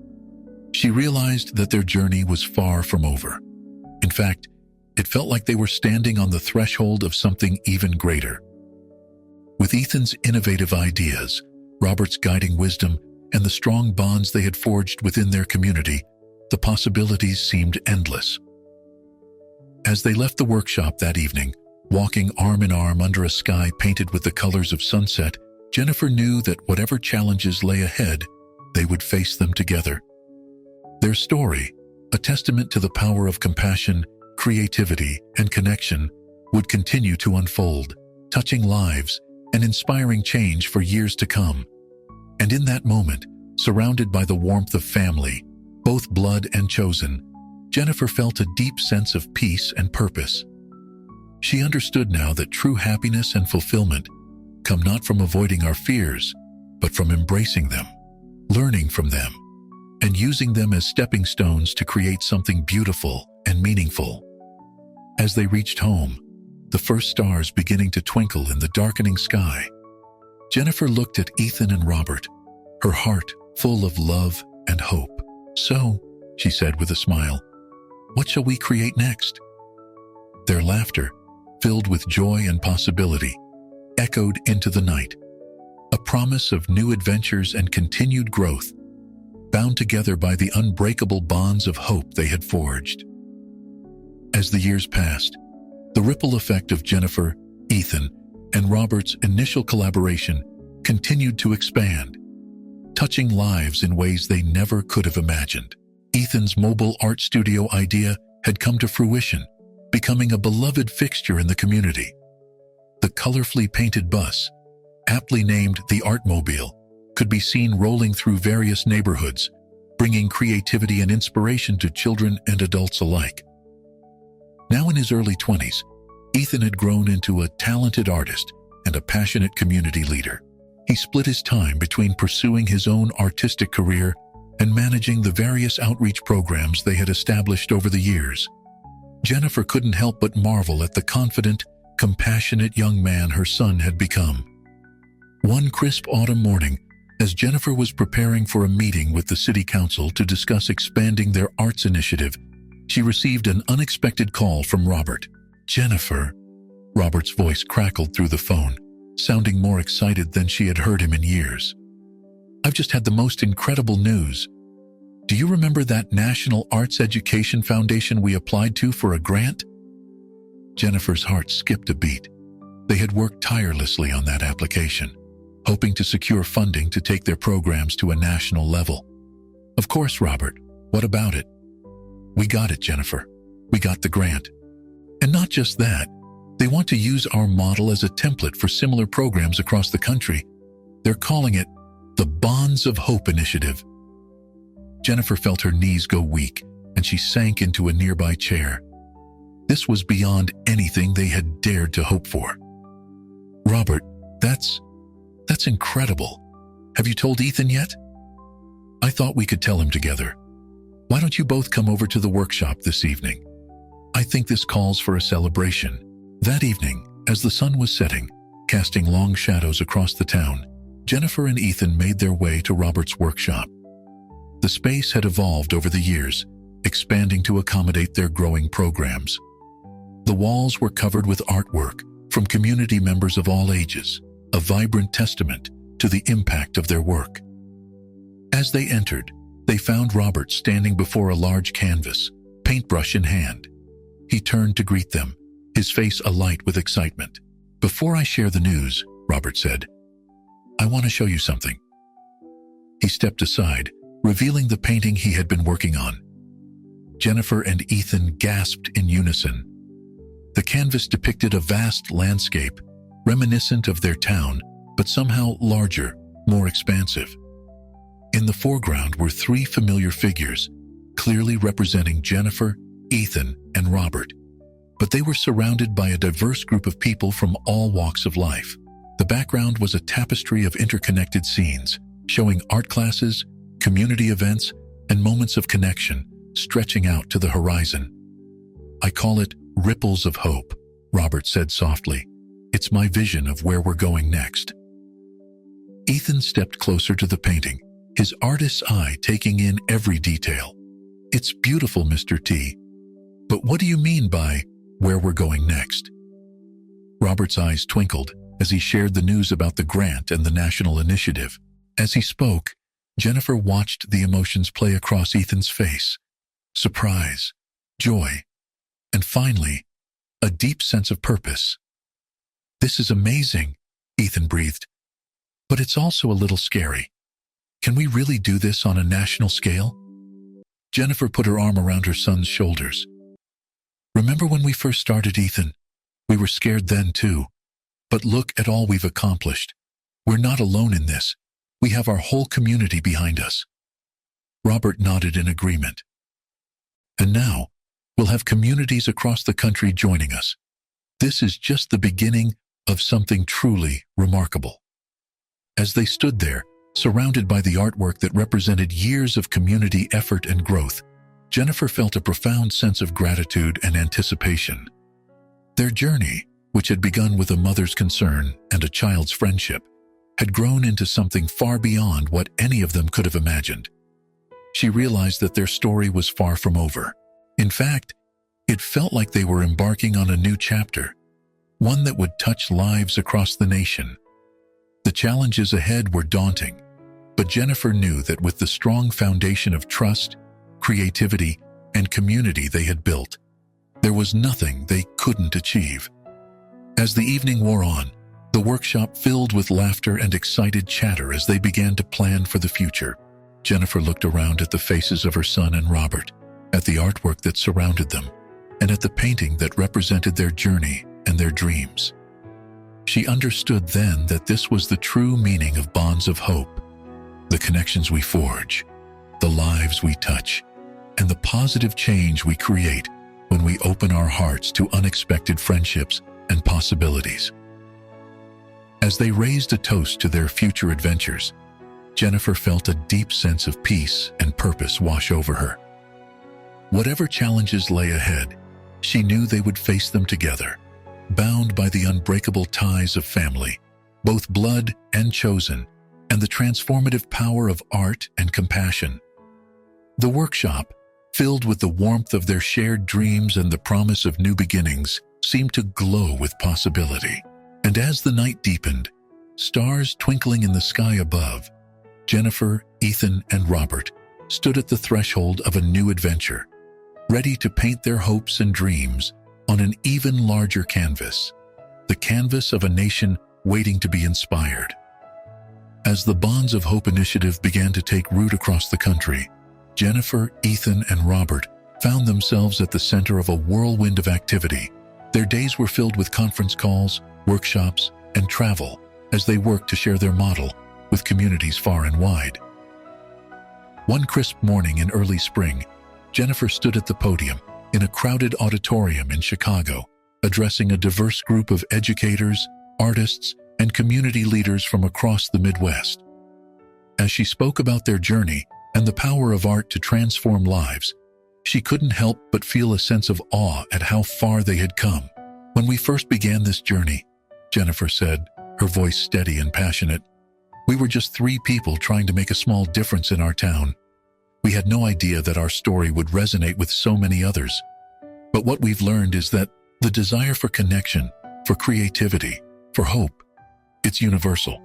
She realized that their journey was far from over. In fact, it felt like they were standing on the threshold of something even greater. With Ethan's innovative ideas, Robert's guiding wisdom, and the strong bonds they had forged within their community, the possibilities seemed endless. As they left the workshop that evening, walking arm in arm under a sky painted with the colors of sunset, Jennifer knew that whatever challenges lay ahead, they would face them together. Their story, a testament to the power of compassion, creativity, and connection, would continue to unfold, touching lives and inspiring change for years to come. And in that moment, surrounded by the warmth of family, both blood and chosen, Jennifer felt a deep sense of peace and purpose. She understood now that true happiness and fulfillment come not from avoiding our fears, but from embracing them, learning from them, and using them as stepping stones to create something beautiful and meaningful. As they reached home, the first stars beginning to twinkle in the darkening sky, Jennifer looked at Ethan and Robert, her heart full of love and hope. "So," she said with a smile, "what shall we create next?" Their laughter, filled with joy and possibility, echoed into the night, a promise of new adventures and continued growth, bound together by the unbreakable bonds of hope they had forged. As the years passed, the ripple effect of Jennifer, Ethan, and Robert's initial collaboration continued to expand, touching lives in ways they never could have imagined. Ethan's mobile art studio idea had come to fruition, becoming a beloved fixture in the community. The colorfully painted bus, aptly named the Artmobile, could be seen rolling through various neighborhoods, bringing creativity and inspiration to children and adults alike. Now in his early 20s, Ethan had grown into a talented artist and a passionate community leader. He split his time between pursuing his own artistic career and managing the various outreach programs they had established over the years. Jennifer couldn't help but marvel at the confident, compassionate young man her son had become. One crisp autumn morning, as Jennifer was preparing for a meeting with the city council to discuss expanding their arts initiative, she received an unexpected call from Robert. "Jennifer," Robert's voice crackled through the phone, sounding more excited than she had heard him in years. "I've just had the most incredible news. Do you remember that National Arts Education Foundation we applied to for a grant?" Jennifer's heart skipped a beat. They had worked tirelessly on that application, hoping to secure funding to take their programs to a national level. "Of course, Robert. What about it?" "We got it, Jennifer. We got the grant. And not just that, they want to use our model as a template for similar programs across the country. They're calling it the Bonds of Hope Initiative." Jennifer felt her knees go weak, and she sank into a nearby chair. This was beyond anything they had dared to hope for. "Robert, that's incredible. Have you told Ethan yet?" "I thought we could tell him together. Why don't you both come over to the workshop this evening? I think this calls for a celebration." That evening, as the sun was setting, casting long shadows across the town, Jennifer and Ethan made their way to Robert's workshop. The space had evolved over the years, expanding to accommodate their growing programs. The walls were covered with artwork from community members of all ages, a vibrant testament to the impact of their work. As they entered, they found Robert standing before a large canvas, paintbrush in hand. He turned to greet them, his face alight with excitement. "Before I share the news," Robert said, "I want to show you something." He stepped aside, revealing the painting he had been working on. Jennifer and Ethan gasped in unison. The canvas depicted a vast landscape, reminiscent of their town, but somehow larger, more expansive. In the foreground were three familiar figures, clearly representing Jennifer, Ethan, and Robert. But they were surrounded by a diverse group of people from all walks of life. The background was a tapestry of interconnected scenes, showing art classes, community events, and moments of connection stretching out to the horizon. "I call it ripples of hope," Robert said softly. "It's my vision of where we're going next." Ethan stepped closer to the painting, his artist's eye taking in every detail. "It's beautiful, Mr. T. But what do you mean by where we're going next?" Robert's eyes twinkled as he shared the news about the grant and the national initiative. As he spoke, Jennifer watched the emotions play across Ethan's face. Surprise, joy, and finally, a deep sense of purpose. "This is amazing," Ethan breathed. "But it's also a little scary. Can we really do this on a national scale?" Jennifer put her arm around her son's shoulders. "Remember when we first started, Ethan? We were scared then too. But look at all we've accomplished. We're not alone in this. We have our whole community behind us." Robert nodded in agreement. "And now, we'll have communities across the country joining us. This is just the beginning of something truly remarkable." As they stood there, surrounded by the artwork that represented years of community effort and growth, Jennifer felt a profound sense of gratitude and anticipation. Their journey, which had begun with a mother's concern and a child's friendship, had grown into something far beyond what any of them could have imagined. She realized that their story was far from over. In fact, it felt like they were embarking on a new chapter, one that would touch lives across the nation. The challenges ahead were daunting, but Jennifer knew that with the strong foundation of trust, creativity, and community they had built, there was nothing they couldn't achieve. As the evening wore on, the workshop filled with laughter and excited chatter as they began to plan for the future. Jennifer looked around at the faces of her son and Robert, at the artwork that surrounded them, and at the painting that represented their journey and their dreams. She understood then that this was the true meaning of bonds of hope, the connections we forge, the lives we touch, and the positive change we create when we open our hearts to unexpected friendships and possibilities. As they raised a toast to their future adventures, Jennifer felt a deep sense of peace and purpose wash over her. Whatever challenges lay ahead, she knew they would face them together, bound by the unbreakable ties of family, both blood and chosen, and the transformative power of art and compassion. The workshop, filled with the warmth of their shared dreams and the promise of new beginnings, seemed to glow with possibility. And as the night deepened, stars twinkling in the sky above, Jennifer, Ethan, and Robert stood at the threshold of a new adventure, ready to paint their hopes and dreams on an even larger canvas, the canvas of a nation waiting to be inspired. As the Bonds of Hope initiative began to take root across the country, Jennifer, Ethan, and Robert found themselves at the center of a whirlwind of activity. Their days were filled with conference calls, workshops, and travel as they worked to share their model with communities far and wide. One crisp morning in early spring, Jennifer stood at the podium in a crowded auditorium in Chicago, addressing a diverse group of educators, artists, and community leaders from across the Midwest. As she spoke about their journey and the power of art to transform lives, she couldn't help but feel a sense of awe at how far they had come. "When we first began this journey," Jennifer said, her voice steady and passionate, "we were just 3 people trying to make a small difference in our town. We had no idea that our story would resonate with so many others. But what we've learned is that the desire for connection, for creativity, for hope, it's universal.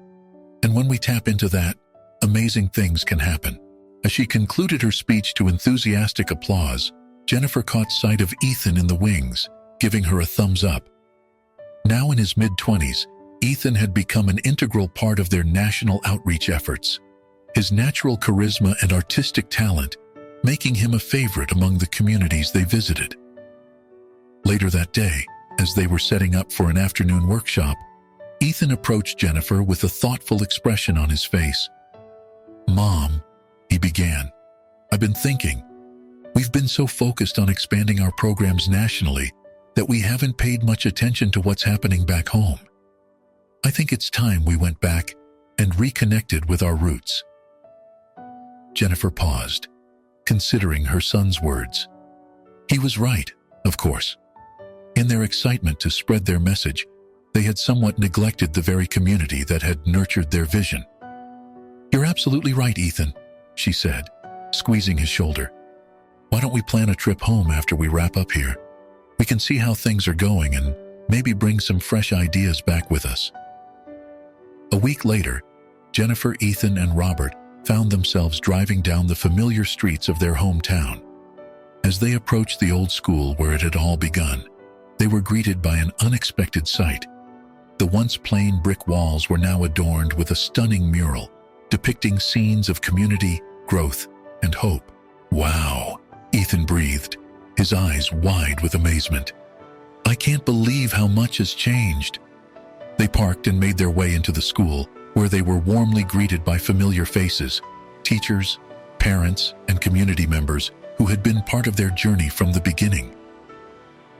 And when we tap into that, amazing things can happen." As she concluded her speech to enthusiastic applause, Jennifer caught sight of Ethan in the wings, giving her a thumbs up. Now in his mid-20s, Ethan had become an integral part of their national outreach efforts, his natural charisma and artistic talent making him a favorite among the communities they visited. Later that day, as they were setting up for an afternoon workshop, Ethan approached Jennifer with a thoughtful expression on his face. "Mom, he began. "I've been thinking. We've been so focused on expanding our programs nationally that we haven't paid much attention to what's happening back home. I think it's time we went back and reconnected with our roots." Jennifer paused, considering her son's words. He was right, of course. In their excitement to spread their message, they had somewhat neglected the very community that had nurtured their vision. "You're absolutely right, Ethan," she said, squeezing his shoulder. "Why don't we plan a trip home after we wrap up here? We can see how things are going and maybe bring some fresh ideas back with us." A week later, Jennifer, Ethan, and Robert found themselves driving down the familiar streets of their hometown. As they approached the old school where it had all begun, they were greeted by an unexpected sight. The once plain brick walls were now adorned with a stunning mural depicting scenes of community, growth, and hope. "Wow," Ethan breathed, his eyes wide with amazement. "I can't believe how much has changed." They parked and made their way into the school, where they were warmly greeted by familiar faces, teachers, parents, and community members who had been part of their journey from the beginning.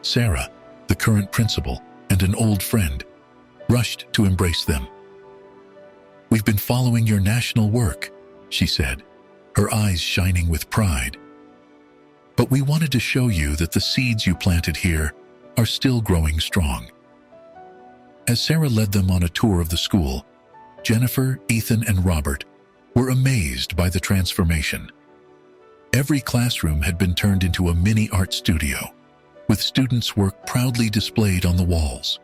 Sarah, the current principal, and an old friend, rushed to embrace them. "We've been following your national work," she said, her eyes shining with pride. "But we wanted to show you that the seeds you planted here are still growing strong." As Sarah led them on a tour of the school, Jennifer, Ethan, and Robert were amazed by the transformation. Every classroom had been turned into a mini art studio, with students' work proudly displayed on the walls.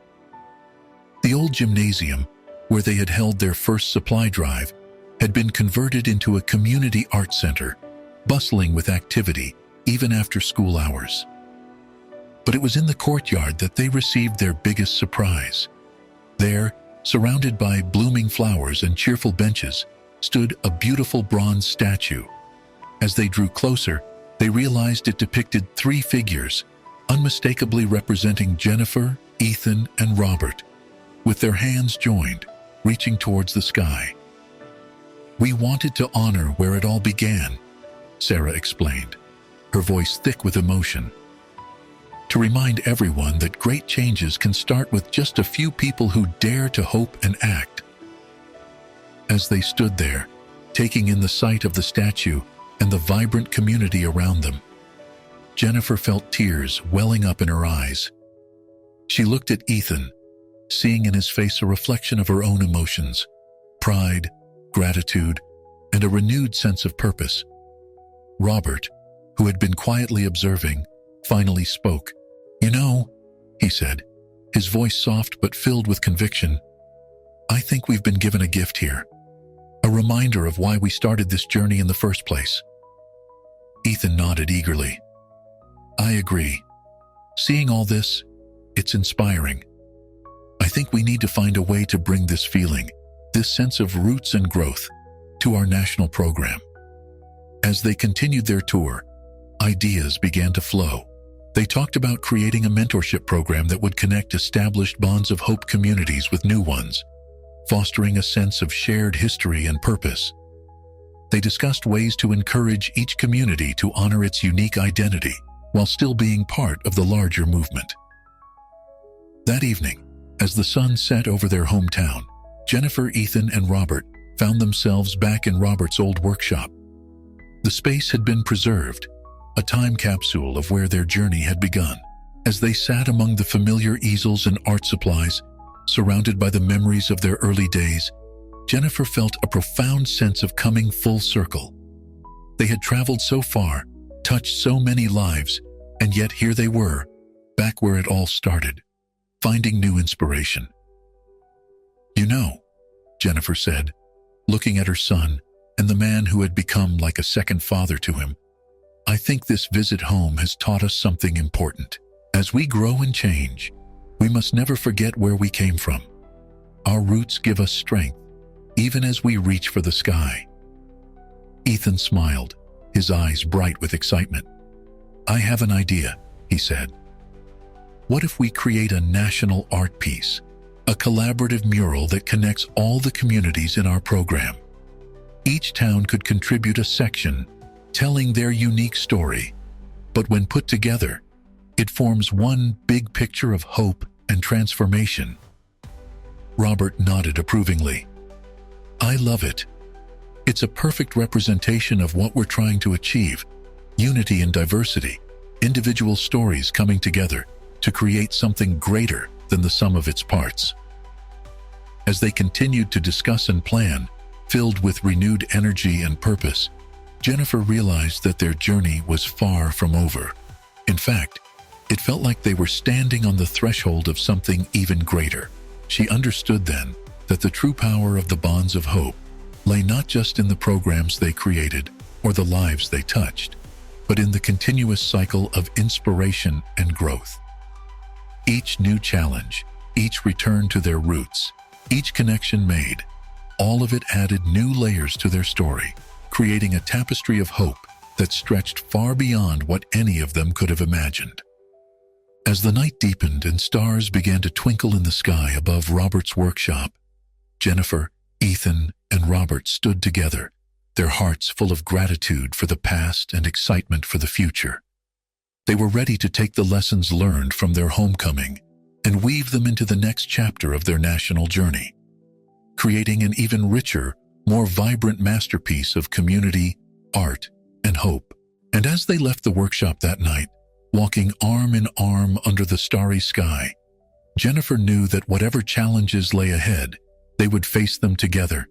The old gymnasium, where they had held their first supply drive, had been converted into a community art center, bustling with activity even after school hours. But it was in the courtyard that they received their biggest surprise. There, surrounded by blooming flowers and cheerful benches, stood a beautiful bronze statue. As they drew closer, they realized it depicted three figures, unmistakably representing Jennifer, Ethan, and Robert, with their hands joined, reaching towards the sky. "We wanted to honor where it all began," Sarah explained, her voice thick with emotion. "To remind everyone that great changes can start with just a few people who dare to hope and act." As they stood there, taking in the sight of the statue and the vibrant community around them, Jennifer felt tears welling up in her eyes. She looked at Ethan, seeing in his face a reflection of her own emotions, pride, gratitude, and a renewed sense of purpose. Robert, who had been quietly observing, finally spoke. "You know," he said, his voice soft but filled with conviction, "I think we've been given a gift here, a reminder of why we started this journey in the first place." Ethan nodded eagerly. "I agree. Seeing all this, it's inspiring. I think we need to find a way to bring this feeling, this sense of roots and growth, to our national program." As they continued their tour, ideas began to flow. They talked about creating a mentorship program that would connect established bonds of hope communities with new ones, fostering a sense of shared history and purpose. They discussed ways to encourage each community to honor its unique identity while still being part of the larger movement. That evening, as the sun set over their hometown, Jennifer, Ethan, and Robert found themselves back in Robert's old workshop. The space had been preserved, a time capsule of where their journey had begun. As they sat among the familiar easels and art supplies, surrounded by the memories of their early days, Jennifer felt a profound sense of coming full circle. They had traveled so far, touched so many lives, and yet here they were, back where it all started, finding new inspiration. "You know," Jennifer said, looking at her son and the man who had become like a second father to him, "I think this visit home has taught us something important. As we grow and change, we must never forget where we came from. Our roots give us strength, even as we reach for the sky." Ethan smiled, his eyes bright with excitement. "I have an idea," he said. "What if we create a national art piece, a collaborative mural that connects all the communities in our program? Each town could contribute a section, telling their unique story. But when put together, it forms one big picture of hope and transformation. Robert nodded approvingly. I love it. It's a perfect representation of what we're trying to achieve: unity and diversity, individual stories coming together to create something greater than the sum of its parts. As they continued to discuss and plan, filled with renewed energy and purpose, Jennifer realized that their journey was far from over. In fact, it felt like they were standing on the threshold of something even greater. She understood then that the true power of the bonds of hope lay not just in the programs they created or the lives they touched, but in the continuous cycle of inspiration and growth. Each new challenge, each return to their roots, each connection made, all of it added new layers to their story, creating a tapestry of hope that stretched far beyond what any of them could have imagined. As the night deepened and stars began to twinkle in the sky above Robert's workshop, Jennifer, Ethan, and Robert stood together, their hearts full of gratitude for the past and excitement for the future. They were ready to take the lessons learned from their homecoming and weave them into the next chapter of their national journey, creating an even richer, more vibrant masterpiece of community, art, and hope. And as they left the workshop that night, walking arm in arm under the starry sky, Jennifer knew that whatever challenges lay ahead, they would face them together,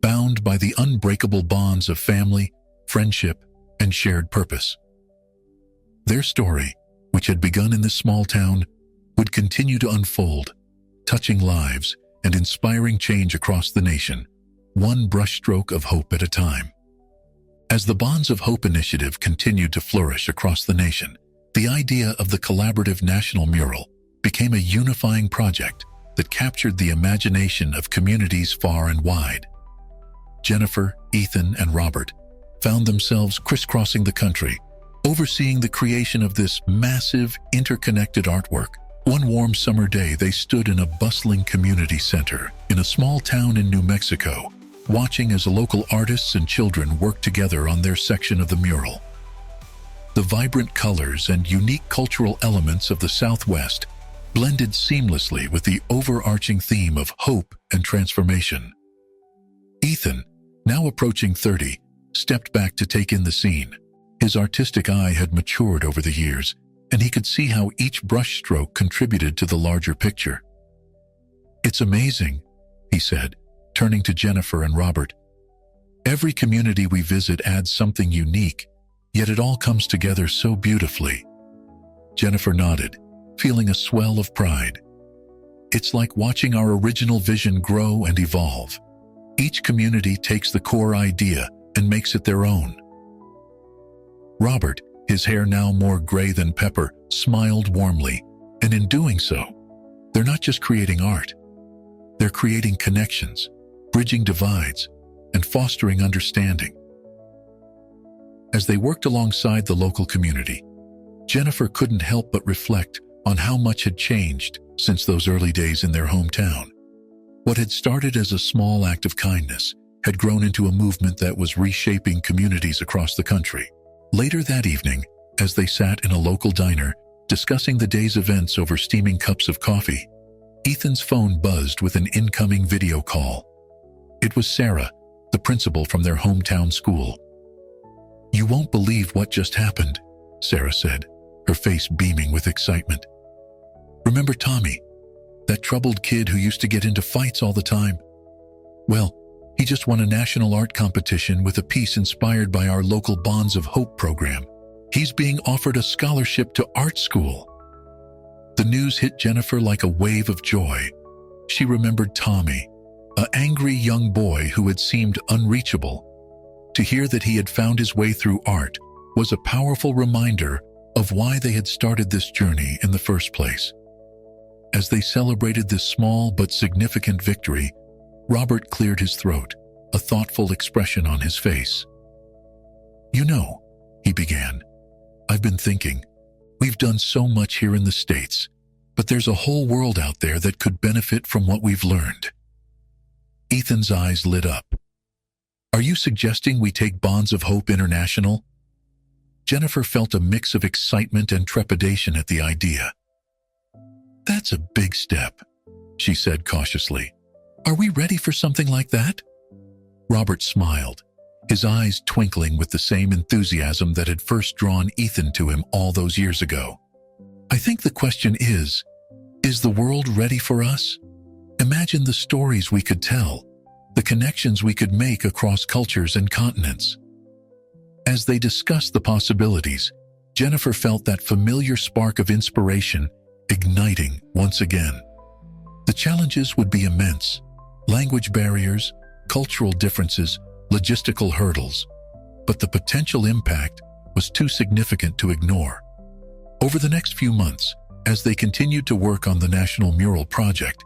bound by the unbreakable bonds of family, friendship, and shared purpose. Their story, which had begun in this small town, would continue to unfold, touching lives and inspiring change across the nation, one brushstroke of hope at a time. As the Bonds of Hope initiative continued to flourish across the nation, the idea of the collaborative national mural became a unifying project that captured the imagination of communities far and wide. Jennifer, Ethan, and Robert found themselves crisscrossing the country, overseeing the creation of this massive, interconnected artwork. One warm summer day, they stood in a bustling community center in a small town in New Mexico, watching as local artists and children worked together on their section of the mural. The vibrant colors and unique cultural elements of the Southwest blended seamlessly with the overarching theme of hope and transformation. Ethan, now approaching 30, stepped back to take in the scene. His artistic eye had matured over the years, and he could see how each brushstroke contributed to the larger picture. "It's amazing," he said, turning to Jennifer and Robert. "Every community we visit adds something unique, yet it all comes together so beautifully." Jennifer nodded, feeling a swell of pride. "It's like watching our original vision grow and evolve. Each community takes the core idea and makes it their own." Robert, his hair now more gray than pepper, smiled warmly, and in doing so, they're not just creating art. They're creating connections, bridging divides, and fostering understanding. As they worked alongside the local community, Jennifer couldn't help but reflect on how much had changed since those early days in their hometown. What had started as a small act of kindness had grown into a movement that was reshaping communities across the country. Later that evening, as they sat in a local diner, discussing the day's events over steaming cups of coffee, Ethan's phone buzzed with an incoming video call. It was Sarah, the principal from their hometown school. "You won't believe what just happened," Sarah said, her face beaming with excitement. "Remember Tommy, that troubled kid who used to get into fights all the time? Well, he just won a national art competition with a piece inspired by our local Bonds of Hope program. He's being offered a scholarship to art school." The news hit Jennifer like a wave of joy. She remembered Tommy, an angry young boy who had seemed unreachable. To hear that he had found his way through art was a powerful reminder of why they had started this journey in the first place. As they celebrated this small but significant victory, Robert cleared his throat, a thoughtful expression on his face. "You know," he began, "I've been thinking, we've done so much here in the States, but there's a whole world out there that could benefit from what we've learned." Ethan's eyes lit up. Are you suggesting we take Bonds of Hope International? Jennifer felt a mix of excitement and trepidation at the idea. That's a big step, she said cautiously. Are we ready for something like that? Robert smiled, his eyes twinkling with the same enthusiasm that had first drawn Ethan to him all those years ago. I think the question is the world ready for us? Imagine the stories we could tell, the connections we could make across cultures and continents. As they discussed the possibilities, Jennifer felt that familiar spark of inspiration igniting once again. The challenges would be immense: language barriers, cultural differences, logistical hurdles. But the potential impact was too significant to ignore. Over the next few months, as they continued to work on the National Mural Project,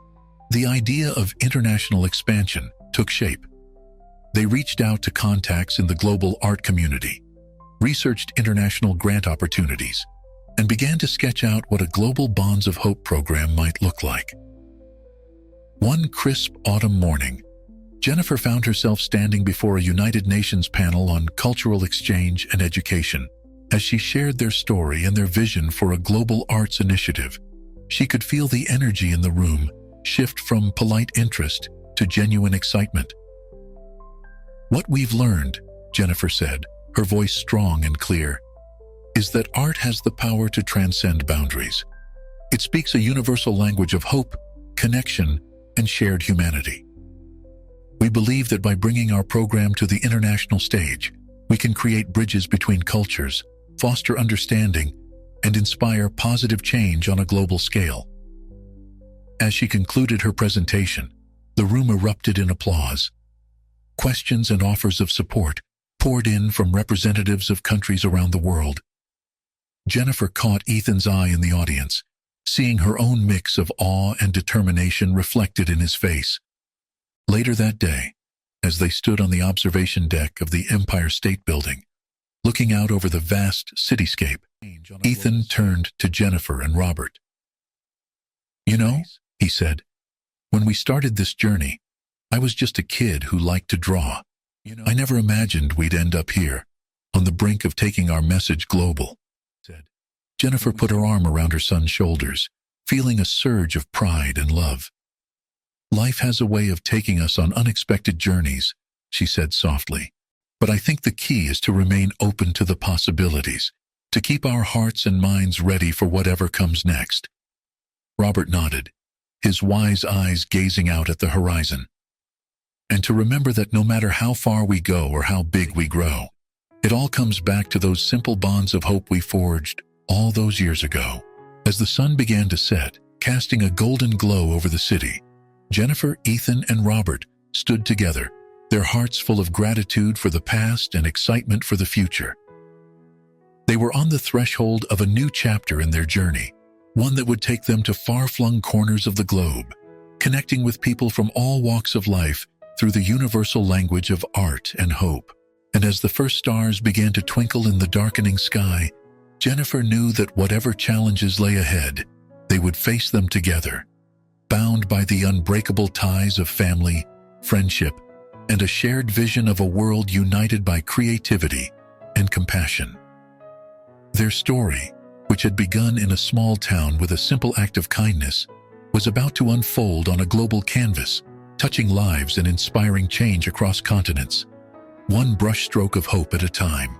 the idea of international expansion took shape. They reached out to contacts in the global art community, researched international grant opportunities, and began to sketch out what a global Bonds of Hope program might look like. One crisp autumn morning, Jennifer found herself standing before a United Nations panel on cultural exchange and education. As she shared their story and their vision for a global arts initiative, she could feel the energy in the room shift from polite interest to genuine excitement. What we've learned, Jennifer said, her voice strong and clear, is that art has the power to transcend boundaries. It speaks a universal language of hope, connection, and shared humanity. We believe that by bringing our program to the international stage, we can create bridges between cultures, foster understanding, and inspire positive change on a global scale. As she concluded her presentation, the room erupted in applause. Questions and offers of support poured in from representatives of countries around the world. Jennifer caught Ethan's eye in the audience, seeing her own mix of awe and determination reflected in his face. Later that day, as they stood on the observation deck of the Empire State Building, looking out over the vast cityscape, Ethan turned to Jennifer and Robert. You know, he said, when we started this journey, I was just a kid who liked to draw. I never imagined we'd end up here, on the brink of taking our message global. Jennifer put her arm around her son's shoulders, feeling a surge of pride and love. Life has a way of taking us on unexpected journeys, she said softly. But I think the key is to remain open to the possibilities, to keep our hearts and minds ready for whatever comes next. Robert nodded, his wise eyes gazing out at the horizon. And to remember that no matter how far we go or how big we grow, it all comes back to those simple bonds of hope we forged all those years ago. As the sun began to set, casting a golden glow over the city, Jennifer, Ethan, and Robert stood together, their hearts full of gratitude for the past and excitement for the future. They were on the threshold of a new chapter in their journey, one that would take them to far-flung corners of the globe, connecting with people from all walks of life through the universal language of art and hope. And as the first stars began to twinkle in the darkening sky, Jennifer knew that whatever challenges lay ahead, they would face them together, bound by the unbreakable ties of family, friendship, and a shared vision of a world united by creativity and compassion. Their story, which had begun in a small town with a simple act of kindness, was about to unfold on a global canvas, touching lives and inspiring change across continents, one brushstroke of hope at a time.